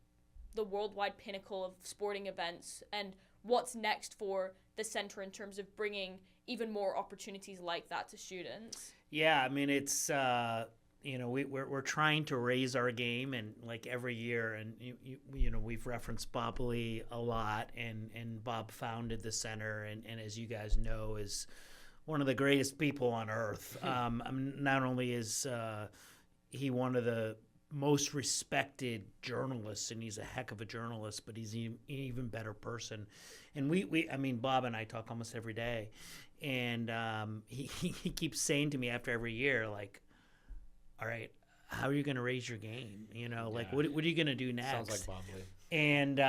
the worldwide pinnacle of sporting events, and what's next for the center in terms of bringing even more opportunities like that to students? Yeah, I mean, it's we're trying to raise our game, and like every year, and we've referenced Bob Lee a lot, and Bob founded the center, and as you guys know, is one of the greatest people on earth. Not only is he one of the most respected journalists, and he's a heck of a journalist, but he's an even better person. And Bob and I talk almost every day, and he keeps saying to me after every year, like, all right, how are you going to raise your game? Like, what are you going to do next? Sounds like Bob Lee. And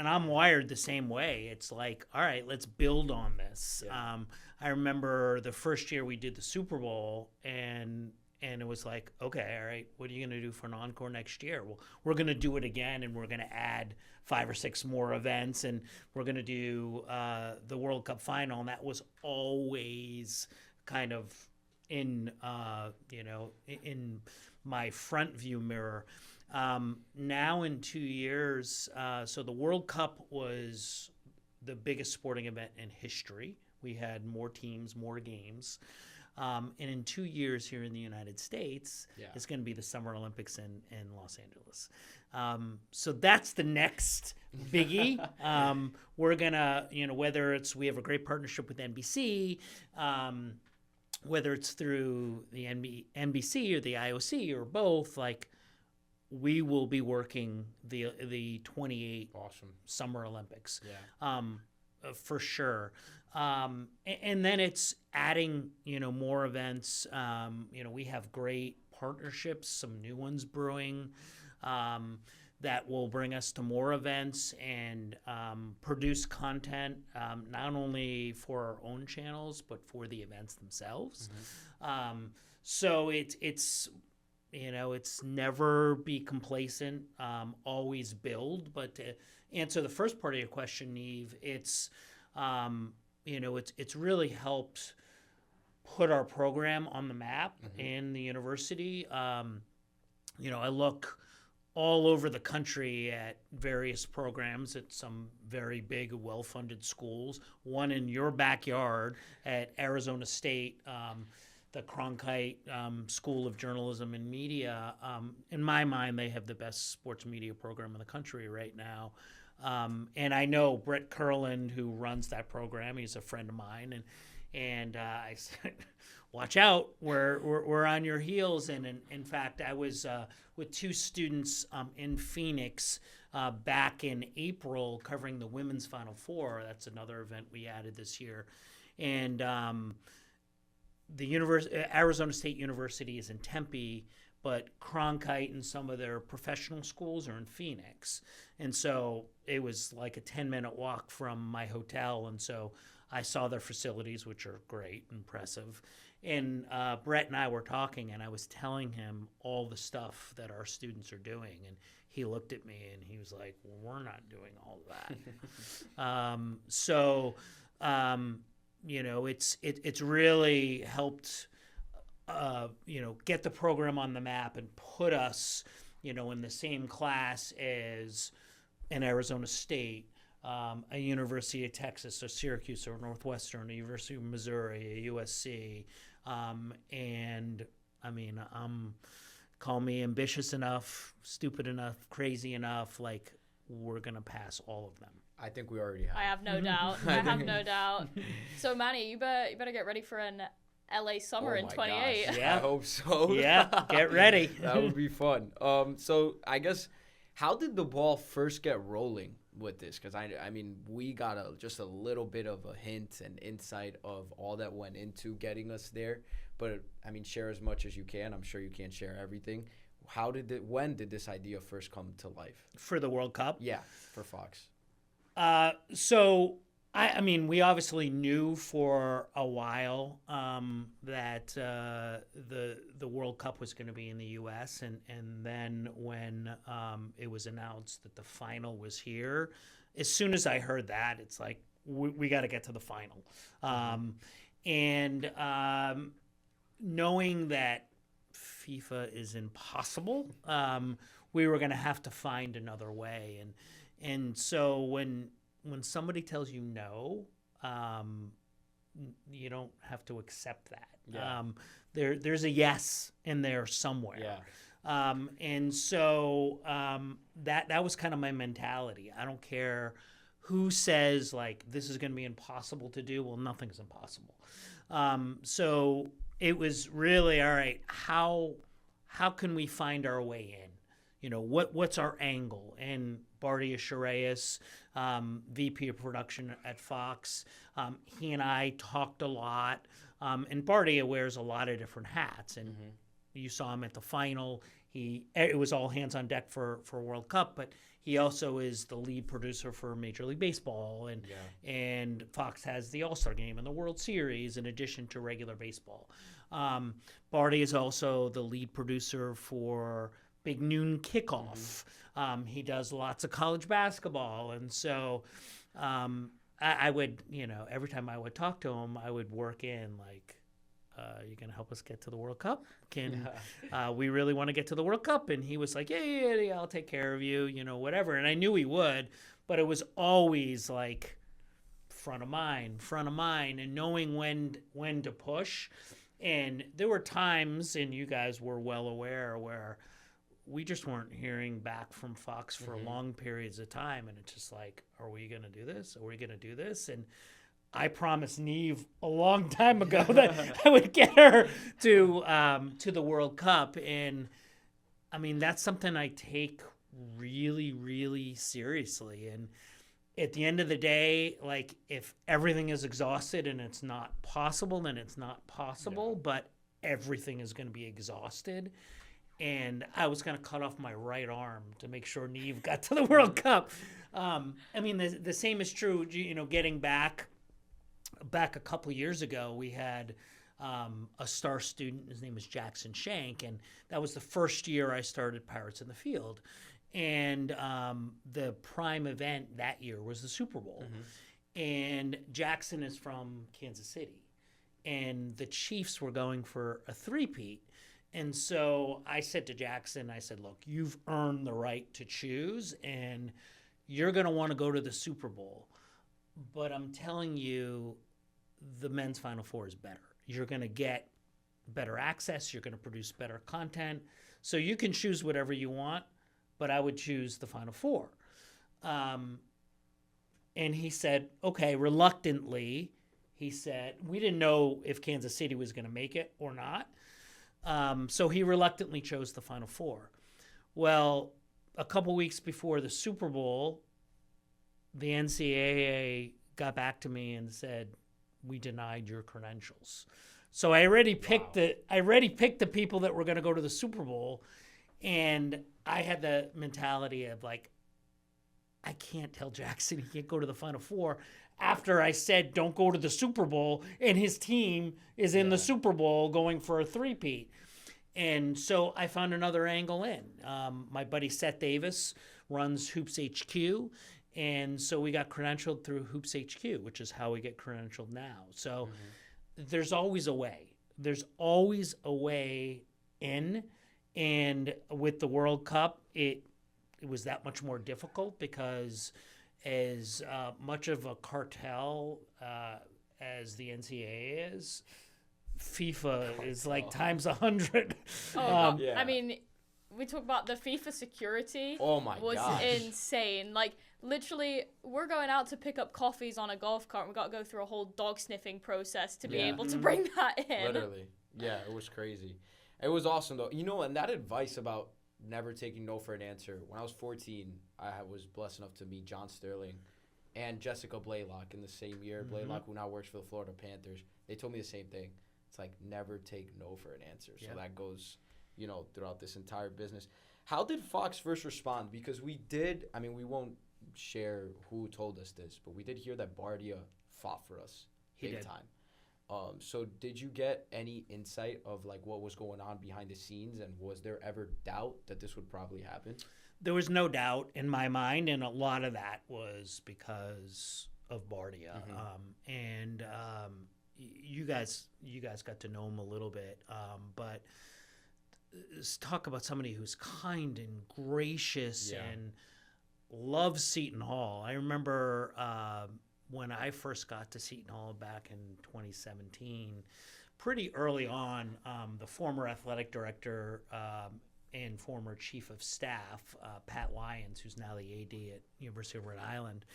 I'm wired the same way. It's like, all right, let's build on this. Yeah. I remember the first year we did the Super Bowl, and it was like, okay, all right, what are you going to do for an encore next year? Well, we're going to do it again, and we're going to add 5 or 6 more events, and we're going to do the World Cup final, and that was always kind of in my front view mirror. Now in 2 years, so the World Cup was the biggest sporting event in history. We had more teams, more games. And in 2 years here in the United States, Yeah. it's going to be the Summer Olympics in Los Angeles. So that's the next biggie. We're going to, whether we have a great partnership with NBC, whether it's through the NBC or the IOC or both, like, we will be working the 28 Awesome. Summer Olympics. Yeah. For sure. And then it's adding, more events. We have great partnerships, some new ones brewing, that will bring us to more events and produce content, not only for our own channels, but for the events themselves. So it's never be complacent, always build. But to answer the first part of your question, Niamh, it's really helped put our program on the map in the university. I look all over the country at various programs at some very big, well-funded schools. One in your backyard at Arizona State, the Cronkite School of Journalism and Media. In my mind, they have the best sports media program in the country right now. And I know Brett Kurland, who runs that program. He's a friend of mine, and I said, "Watch out, we're on your heels." And in fact, I was with two students in Phoenix back in April, covering the women's Final Four. That's another event we added this year, and the Arizona State University is in Tempe, but Cronkite and some of their professional schools are in Phoenix. And so it was like a 10-minute walk from my hotel. And so I saw their facilities, which are great, impressive. And Brett and I were talking, and I was telling him all the stuff that our students are doing. And he looked at me, and he was like, "Well, we're not doing all that." It's really helped, get the program on the map and put us, in the same class as an Arizona State, a University of Texas, or Syracuse, or Northwestern, a University of Missouri, a USC, and I mean, call me ambitious enough, stupid enough, crazy enough, like, we're gonna pass all of them. I think we already have. I have no doubt. I have no doubt. So Manny, you better get ready for an LA summer in 28. Gosh. Yeah, I hope so. Yeah, get ready. That would be fun. So I guess, how did the ball first get rolling with this? Because I mean, we got just a little bit of a hint and insight of all that went into getting us there. But I mean, share as much as you can. I'm sure you can't share everything. When did this idea first come to life? For the World Cup? Yeah, for Fox. So I mean, we obviously knew for a while that the World Cup was going to be in the U.S. and then when it was announced that the final was here, as soon as I heard that, it's like we got to get to the final, and knowing that FIFA is impossible, we were going to have to find another way, and so when somebody tells you no, you don't have to accept that. Yeah. There's a yes in there somewhere. Yeah. And so that was kind of my mentality. I don't care who says, like, this is going to be impossible to do. Well, nothing's impossible. So it was really, all right, how can we find our way in? What's our angle? And Bardia Shireas, VP of production at Fox, he and I talked a lot. And Bardia wears a lot of different hats. And you saw him at the final. It was all hands on deck for World Cup, but he also is the lead producer for Major League Baseball. And Fox has the All-Star Game and the World Series in addition to regular baseball. Bardia is also the lead producer for Big Noon Kickoff. He does lots of college basketball. And so I would, every time I would talk to him, I would work in, like, you going to help us get to the World Cup? We really want to get to the World Cup. And he was like, yeah, I'll take care of you, whatever. And I knew he would, but it was always like front of mind, and knowing when to push. And there were times, and you guys were well aware, where we just weren't hearing back from Fox for long periods of time. And it's just like, are we going to do this? Are we going to do this? And I promised Niamh a long time ago that I would get her to the World Cup. And I mean, that's something I take really, really seriously. And at the end of the day, like, if everything is exhausted and it's not possible, then it's not possible, but everything is going to be exhausted. And I was going to cut off my right arm to make sure Niamh got to the World Cup. I mean, the same is true, you know, getting back a couple of years ago, we had a star student. His name was Jackson Shank, and that was the first year I started Pirates in the Field. And the prime event that year was the Super Bowl. And Jackson is from Kansas City, and the Chiefs were going for a three-peat. And so I said to Jackson, I said, look, you've earned the right to choose, and you're going to want to go to the Super Bowl. But I'm telling you, the men's Final Four is better. You're going to get better access. You're going to produce better content. So you can choose whatever you want, but I would choose the Final Four. And he said, okay, reluctantly, he said, we didn't know if Kansas City was going to make it or not. So he reluctantly chose the Final Four. Well, a couple weeks before the Super Bowl, the NCAA got back to me and said, we denied your credentials. So I already picked the people that were going to go to the Super Bowl, and I had the mentality of like, I can't tell Jackson he can't go to the Final Four after I said don't go to the Super Bowl, and his team is in the Super Bowl going for a three-peat. And so I found another angle in. My buddy Seth Davis runs Hoops HQ, and so we got credentialed through Hoops HQ, which is how we get credentialed now. So there's always a way. There's always a way in. And with the World Cup, it was that much more difficult because as much of a cartel as the NCAA is, FIFA is like times 100. I mean, we talk about the FIFA security. Oh my was gosh. insane. Like, literally, we're going out to pick up coffees on a golf cart, and we got to go through a whole dog sniffing process to be able to bring that in. Literally. Yeah, it was crazy. It was awesome, though. You know, and that advice about never taking no for an answer. When I was 14, I was blessed enough to meet John Sterling and Jessica Blaylock in the same year. Blaylock, who now works for the Florida Panthers, they told me the same thing. It's like, never take no for an answer. So that goes, you know, throughout this entire business. How did Fox first respond? Because we won't share who told us this, but we did hear that Bardia fought for us big time. So did you get any insight of like what was going on behind the scenes, and was there ever doubt that this would probably happen? There was no doubt in my mind, and a lot of that was because of Bardia. You guys got to know him a little bit, but let's talk about somebody who's kind and gracious and loves Seton Hall. I remember when I first got to Seton Hall back in 2017, pretty early on, the former athletic director and former chief of staff, Pat Lyons, who's now the AD at University of Rhode Island,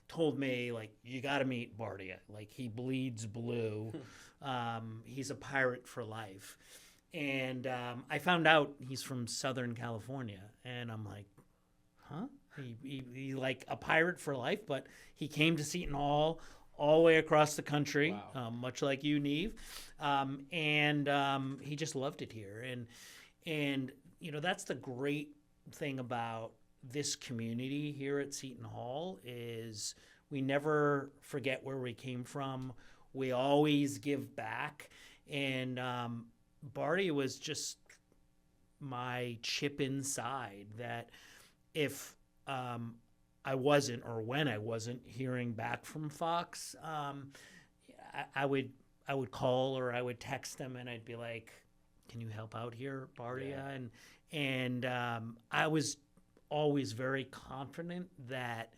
told me, like, you got to meet Bardia. Like, he bleeds blue. He's a pirate for life. And I found out he's from Southern California. And I'm like, huh? He like a pirate for life, but he came to Seton Hall all the way across the country, much like you, Niamh. And he just loved it here. And you know, that's the great thing about this community here at Seton Hall is we never forget where we came from. We always give back. And Bardia was just my chip inside that if I wasn't, or when I wasn't hearing back from Fox, I would call or I would text them and I'd be like, can you help out here, Bardia? And I was always very confident that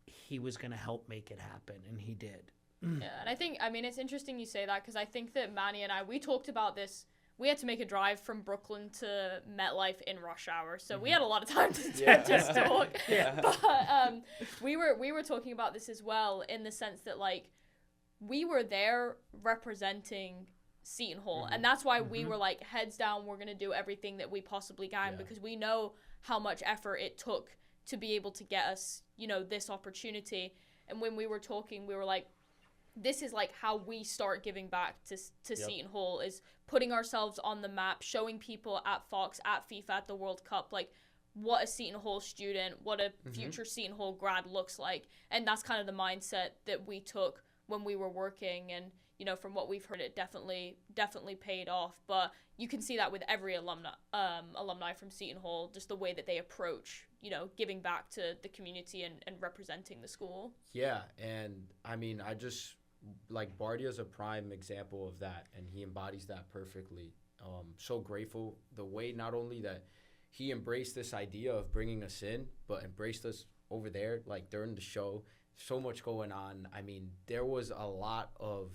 he was going to help make it happen, and he did. Yeah, and I think, I mean, it's interesting you say that because I think that Manny and I, we talked about this. We had to make a drive from Brooklyn to MetLife in rush hour, so we had a lot of time to just talk. But we were talking about this as well in the sense that, like, we were there representing Seton Hall, and that's why we were like, heads down, we're going to do everything that we possibly can because we know how much effort it took to be able to get us, you know, this opportunity. And when we were talking, we were like, this is like how we start giving back to Seton Hall, is putting ourselves on the map, showing people at Fox, at FIFA, at the World Cup, like what a Seton Hall student, what a future Seton Hall grad looks like. And that's kind of the mindset that we took when we were working. And, you know, from what we've heard, it definitely paid off. But you can see that with every alumni from Seton Hall, just the way that they approach, you know, giving back to the community and representing the school. Yeah, and I mean, I just, like, Bardia's a prime example of that, and he embodies that perfectly. So grateful the way not only that he embraced this idea of bringing us in, but embraced us over there, like, during the show. So much going on. I mean, there was a lot of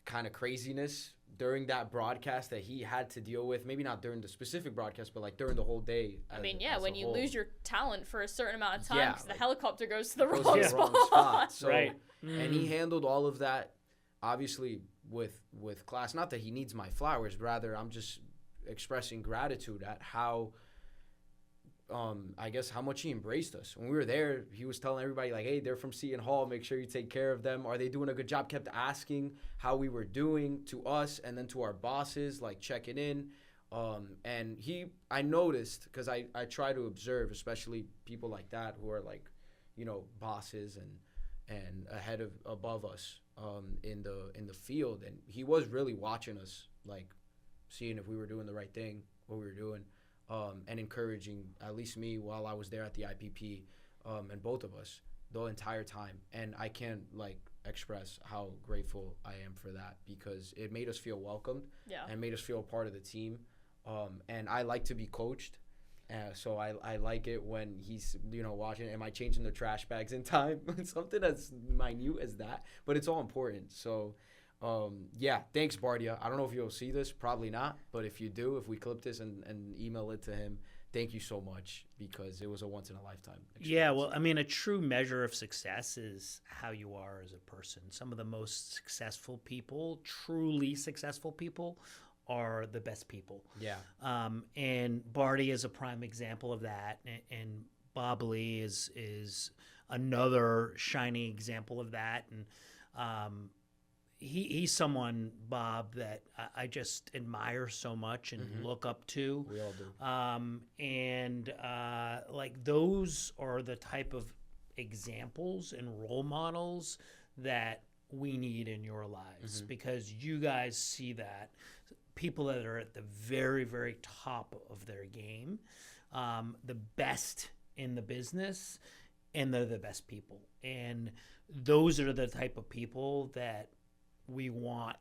kind of craziness during that broadcast that he had to deal with. Maybe not during the specific broadcast, but like during the whole day. I mean, when you lose your talent for a certain amount of time because the helicopter goes to the wrong spot. So, right. And he handled all of that, obviously, with class. Not that he needs my flowers, rather I'm just expressing gratitude at how, I guess, how much he embraced us. When we were there, he was telling everybody, like, hey, they're from Seton Hall. Make sure you take care of them. Are they doing a good job? Kept asking how we were doing to us and then to our bosses, like checking in. And I noticed, because I try to observe, especially people like that who are like, you know, bosses and above us in the field. And he was really watching us, like seeing if we were doing the right thing, what we were doing. And encouraging at least me while I was there at the IPP, and both of us the entire time. And I can't like express how grateful I am for that, because it made us feel welcomed and made us feel a part of the team. And I like to be coached. So I like it when he's, you know, watching, am I changing the trash bags in time? Something as minute as that, but it's all important. So thanks, Bardia. I don't know if you'll see this, probably not, but if you do, if we clip this and email it to him, thank you so much, because it was a once-in-a-lifetime experience. Yeah, well, I mean, a true measure of success is how you are as a person. Some of the most successful people, truly successful people, are the best people. Yeah. And Bardia is a prime example of that, and Bob Lee is another shining example of that, and he's someone, Bob, that I just admire so much and look up to. We all do. Like, those are the type of examples and role models that we need in your lives, because you guys see that. People that are at the very, very top of their game, the best in the business, and they're the best people. And those are the type of people that we want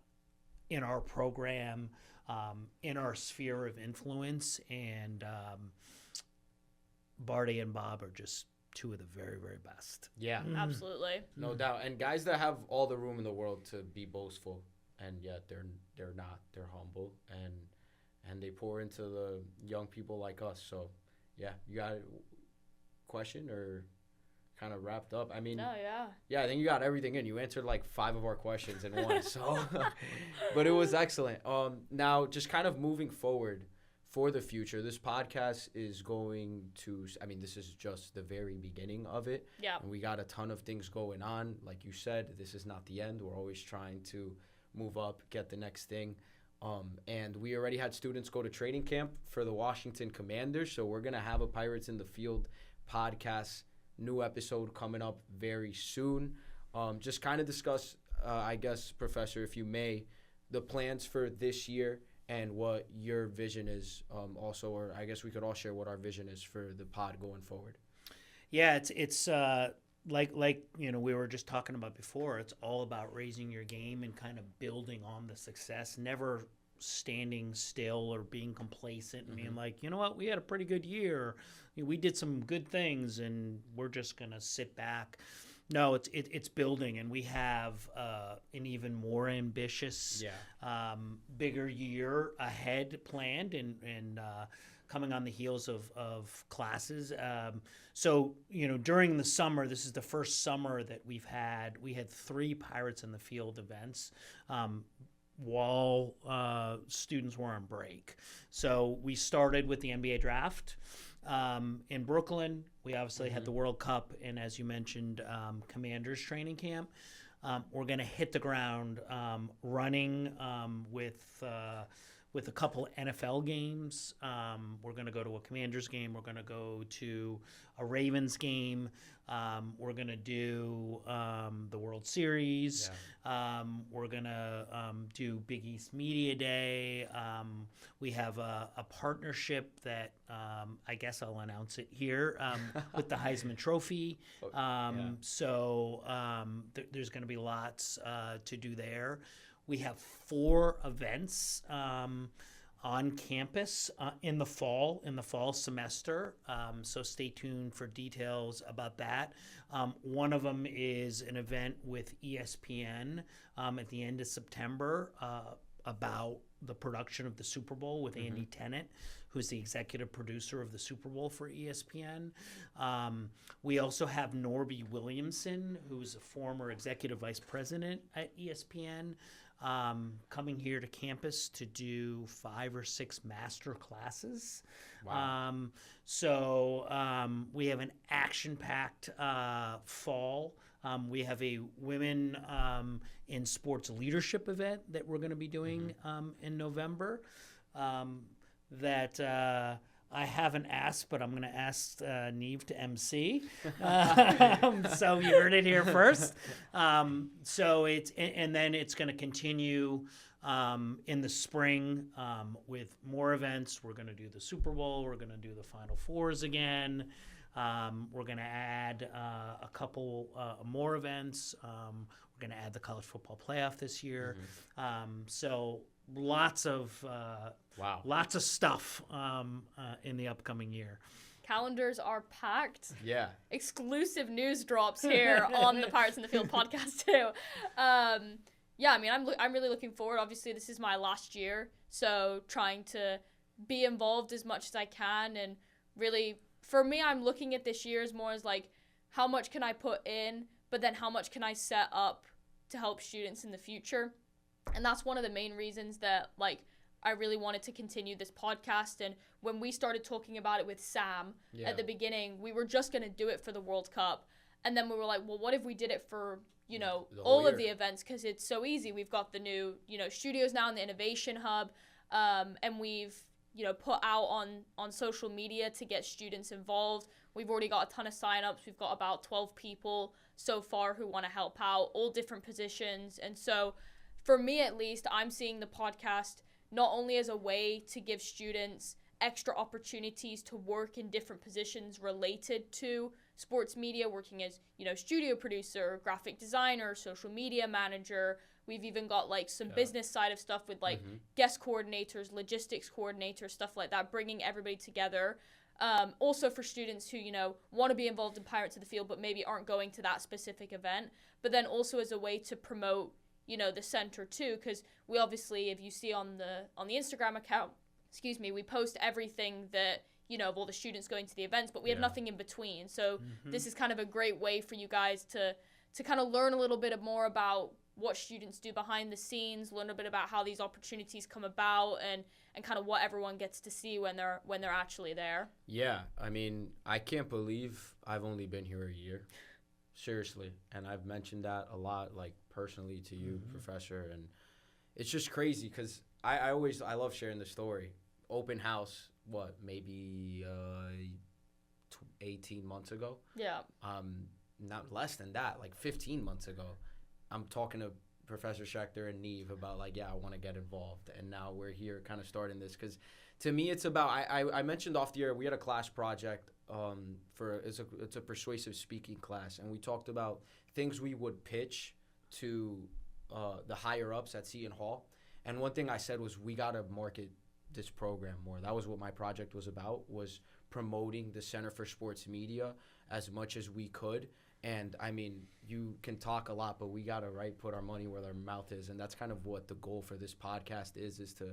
in our program, in our sphere of influence, and Barty and Bob are just two of the very, very best. Yeah. Absolutely. No doubt. And guys that have all the room in the world to be boastful, and yet they're not. They're humble, and they pour into the young people like us. So, yeah, you got a question or kind of wrapped up? I mean, I think you got everything in. You answered like 5 of our questions in one, so but it was excellent. Now, just kind of moving forward for the future, this podcast is going to, I mean, this is just the very beginning of it. Yeah. And we got a ton of things going on. Like you said, this is not the end. We're always trying to move up, get the next thing. And we already had students go to training camp for the Washington Commanders, so we're going to have a Pirates in the Field podcast, new episode coming up very soon. Just kind of discuss, I guess, Professor, if you may, the plans for this year and what your vision is also, or I guess we could all share what our vision is for the pod going forward. Yeah, it's like you know, we were just talking about before, it's all about raising your game and kind of building on the success, never standing still or being complacent and being like, you know what, we had a pretty good year, we did some good things, and we're just going to sit back. No, it's building, and we have an even more ambitious, bigger year ahead planned, and coming on the heels of classes. So, during the summer, this is the first summer that we had 3 Pirates in the Field events. While students were on break. So we started with the NBA draft in Brooklyn. We obviously had the World Cup, and as you mentioned, Commanders training camp. We're going to hit the ground running with a couple NFL games. We're going to go to a Commanders game. We're going to go to a Ravens game. We're going to do the World Series. Yeah. We're going to do Big East Media Day. We have a partnership that I guess I'll announce it here with the Heisman Trophy. So there's going to be lots to do there. We have 4 events on campus in the fall semester. So stay tuned for details about that. One of them is an event with ESPN at the end of September about the production of the Super Bowl with Andy Tennant, who's the executive producer of the Super Bowl for ESPN. We also have Norby Williamson, who's a former executive vice president at ESPN, coming here to campus to do 5 or 6 master classes. Wow. So we have an action-packed fall. We have a women in sports leadership event that we're going to be doing in November that I haven't asked, but I'm going to ask Niamh to MC. So you heard it here first. So and then it's going to continue in the spring with more events. We're going to do the Super Bowl. We're going to do the Final Fours again. We're going to add a couple more events. We're going to add the college football playoff this year. So lots of stuff in the upcoming year. Calendars are packed. Yeah. Exclusive news drops here on the Pirates in the Field podcast too. Yeah, I mean, I'm really looking forward. Obviously, this is my last year, so trying to be involved as much as I can, and really, for me, I'm looking at this year as more as like, how much can I put in, but then how much can I set up to help students in the future. And that's one of the main reasons that, like, I really wanted to continue this podcast. And when we started talking about it with Sam at the beginning, we were just going to do it for the World Cup. And then we were like, well, what if we did it for, all of the events? Because it's so easy. We've got the new, studios now in the Innovation Hub. And we've, put out on social media to get students involved. We've already got a ton of signups. We've got about 12 people so far who want to help out, all different positions. And so for me, at least, I'm seeing the podcast not only as a way to give students extra opportunities to work in different positions related to sports media, working as, studio producer, graphic designer, social media manager. We've even got like some business side of stuff with like guest coordinators, logistics coordinators, stuff like that, bringing everybody together. Also for students who, want to be involved in Pirates of the Field, but maybe aren't going to that specific event. But then also as a way to promote, the center too, because we obviously, if you see on the Instagram account, we post everything that, of all the students going to the events, but we have nothing in between. So this is kind of a great way for you guys to kind of learn a little bit more about what students do behind the scenes, learn a bit about how these opportunities come about, and kind of what everyone gets to see when they're actually there. Yeah, I mean, I can't believe I've only been here a year. Seriously. And I've mentioned that a lot, like personally to you, Professor. And it's just crazy because I love sharing the story. Open house, maybe 18 months ago? Yeah. Not less than that, like 15 months ago. I'm talking to Professor Schecter and Niamh about I want to get involved. And now we're here kind of starting this because to me it's about, I mentioned off the air, we had a class project it's a persuasive speaking class, and we talked about things we would pitch to the higher ups at Seton Hall. And one thing I said was we got to market this program more. That was what my project was about, was promoting the Center for Sports Media as much as we could. And I mean, you can talk a lot, but we gotta put our money where our mouth is, and that's kind of what the goal for this podcast is to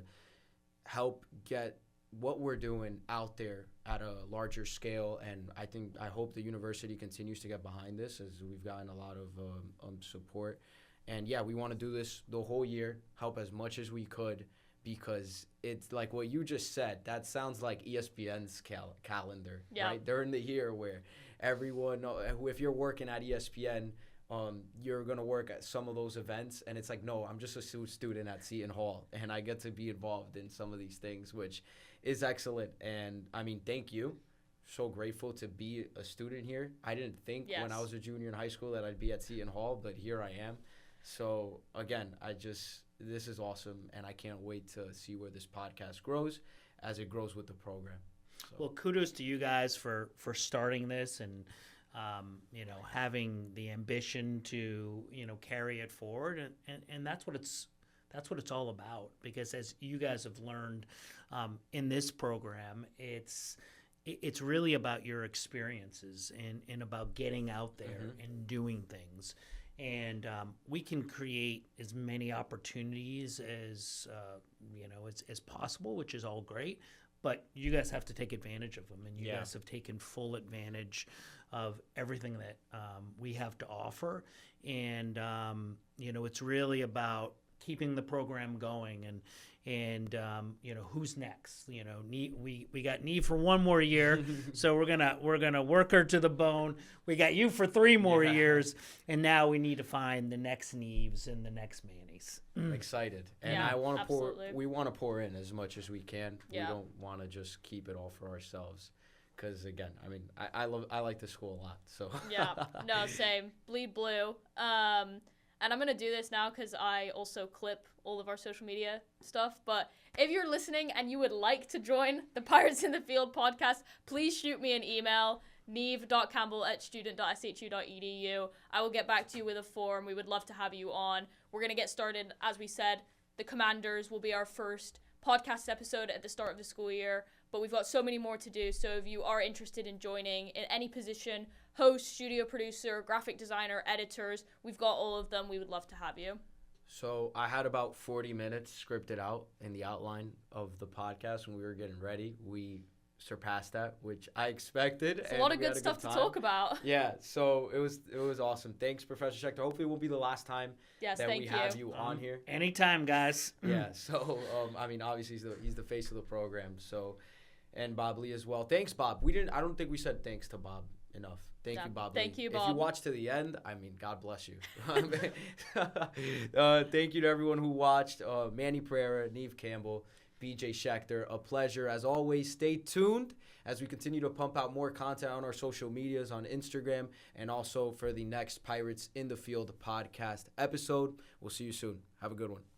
help get what we're doing out there at a larger scale. And I hope the university continues to get behind this, as we've gotten a lot of support. And yeah, we want to do this the whole year, help as much as we could, because it's like what you just said. That sounds like ESPN's calendar, right? During the year where everyone, if you're working at ESPN, you're going to work at some of those events. And it's like, no, I'm just a student at Seton Hall, and I get to be involved in some of these things, which is excellent. And I mean, thank you. So grateful to be a student here. I didn't think when I was a junior in high school that I'd be at Seton Hall, but here I am. So again, this is awesome, and I can't wait to see where this podcast grows as it grows with the program. So. Well, kudos to you guys for starting this and having the ambition to carry it forward, and that's what it's all about. Because as you guys have learned in this program, it's really about your experiences and about getting out there and doing things. And we can create as many opportunities as possible, which is all great. But you guys have to take advantage of them, and you guys have taken full advantage of everything that we have to offer. And it's really about keeping the program going and who's next. We got Niamh for one more year, so we're gonna work her to the bone. We got you for 3 more years, and now we need to find the next Niamhs and the next Mannys. Excited, and we want to pour in as much as we can. We don't want to just keep it all for ourselves, because again, I mean, I like the school a lot. So no, same. Bleed blue. And I'm going to do this now because I also clip all of our social media stuff. But if you're listening and you would like to join the Pirates in the Field podcast, please shoot me an email, niamh.campbell@student.shu.edu. I will get back to you with a form. We would love to have you on. We're going to get started. As we said, the Commanders will be our first podcast episode at the start of the school year. But we've got so many more to do. So if you are interested in joining in any position, host, studio producer, graphic designer, editors, we've got all of them. We would love to have you. So I had about 40 minutes scripted out in the outline of the podcast when we were getting ready. We surpassed that, which I expected. It's a lot of good stuff to talk about. Yeah, so it was awesome. Thanks, Professor Schecter. Hopefully it won't be the last time that we have you on here. Anytime, guys. Yeah, so I mean, obviously he's the face of the program. So, and Bob Lee as well. Thanks, Bob. I don't think we said thanks to Bob enough. Thank you, Bob. Thank you, Bob. If you watch to the end, I mean, God bless you. Thank you to everyone who watched. Manny Pereira, Niamh Campbell, BJ Schecter, a pleasure. As always, stay tuned as we continue to pump out more content on our social medias, on Instagram, and also for the next Pirates in the Field podcast episode. We'll see you soon. Have a good one.